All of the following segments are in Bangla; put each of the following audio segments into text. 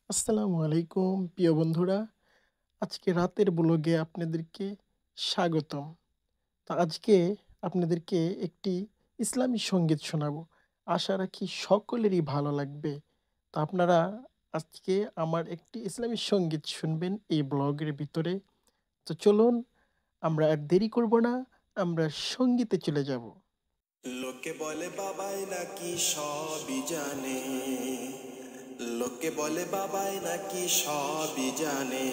আসসালামু আলাইকুম প্রিয় বন্ধুরা। আজকে রাতের ব্লগে আপনাদেরকে স্বাগতম। তো আজকে আপনাদেরকে একটি ইসলামী সঙ্গীত শোনাবো। আশা রাখি সকলেরই ভালো লাগবে। তো আপনারা আজকে আমার একটি ইসলামী সঙ্গীত শুনবেন এই ব্লগের ভিতরে। তো চলুন আমরা আর দেরি করব না, আমরা সঙ্গীতে চলে যাব। লোকে বলে বাবাই নাকি সবই জানে, লোকে বলে বাবাই নাকি সবই জানে।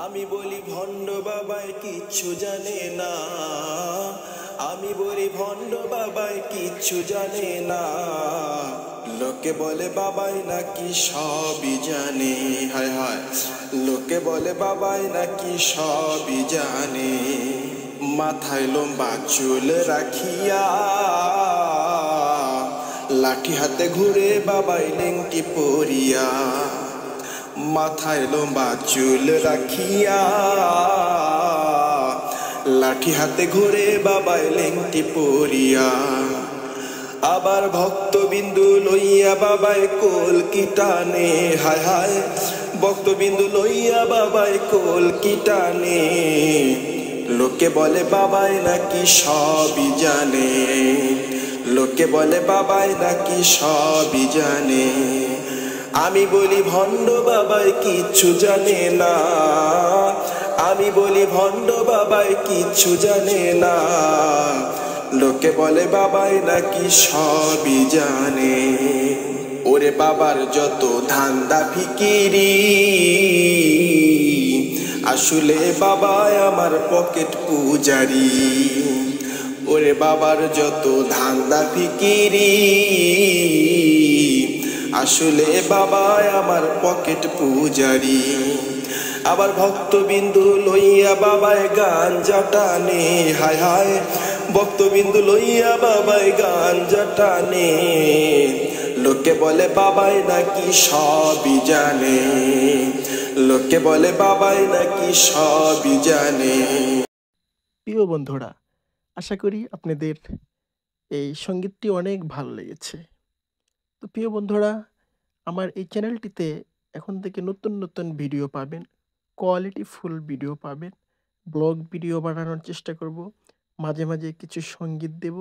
আমি বলি ভণ্ড বাবাই কিচ্ছু জানে না, আমি বলি ভণ্ড বাবাই কিচ্ছু জানে না। লোকে বলে বাবাই নাকি সবই জানে, হায় হায়। লোকে বলে বাবাই নাকি সবই জানে। মাথায় লম্বা চুল রাখিয়া লাঠি হাতে ঘুরে বাবাই লেংটি পরিয়া। মাথায় লম্বা চুল রাখিয়া লাঠি হাতে ঘুরে বাবাই লেংটি পরিয়া। আবার ভক্তবিন্দু লইয়া বাবাই কলকি টানে, হায় হায়। ভক্তবিন্দু লইয়া বাবাই কলকি টানে। লোকে বলে বাবাই নাকি সবই জানে, লোকে বলে বাবাই নাকি সবই জানে। আমি বলি ভণ্ড বাবাই কিচ্ছু জানে না, আমি বলি ভণ্ড বাবাই কিচ্ছু জানে না। লোকে বলে বাবাই নাকি সবই জানে। ওরে বাবার যত ধান্দা ফিকিরি, আসলে বাবাই আমার পকেট পূজারি। ওরে বাবার যত ধান্দা ফিকিরি, আসলে বাবাই আমার পকেট পূজারি। আবার ভক্তবিন্দু লইয়া বাবাই গাঞ্জা টানে, হায় হায়। ভক্তবিন্দু লইয়া বাবাই গাঞ্জা টানে। লোকে বলে বাবাই নাকি সবই জানে, লোকে বলে বাবাই নাকি সবই জানে। প্রিয় বন্ধুরা, আশা করি আপনাদের এই সঙ্গীতটি অনেক ভালো লেগেছে। তো প্রিয় বন্ধুরা, আমার এই চ্যানেলটিতে এখন থেকে নতুন নতুন ভিডিও পাবেন, কোয়ালিটিফুল ভিডিও পাবেন। ব্লগ ভিডিও বানানোর চেষ্টা করব, মাঝে মাঝে কিছু সঙ্গীত দেব।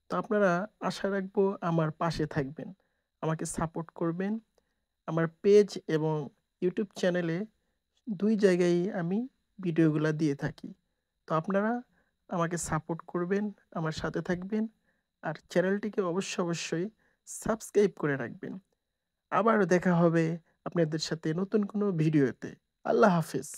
তো আপনারা আশা রাখবো আমার পাশে থাকবেন, আমাকে সাপোর্ট করবেন। আমার পেজ এবং ইউটিউব চ্যানেলে দুই জায়গায় আমি ভিডিওগুলো দিয়ে থাকি। তো আপনারা আমাকে সাপোর্ট করবেন, আমার সাথে থাকবেন, আর চ্যানেলটিকে অবশ্যই সাবস্ক্রাইব করে রাখবেন। আবারও দেখা হবে আপনাদের সাথে নতুন কোনো ভিডিওতে। আল্লাহ হাফেজ।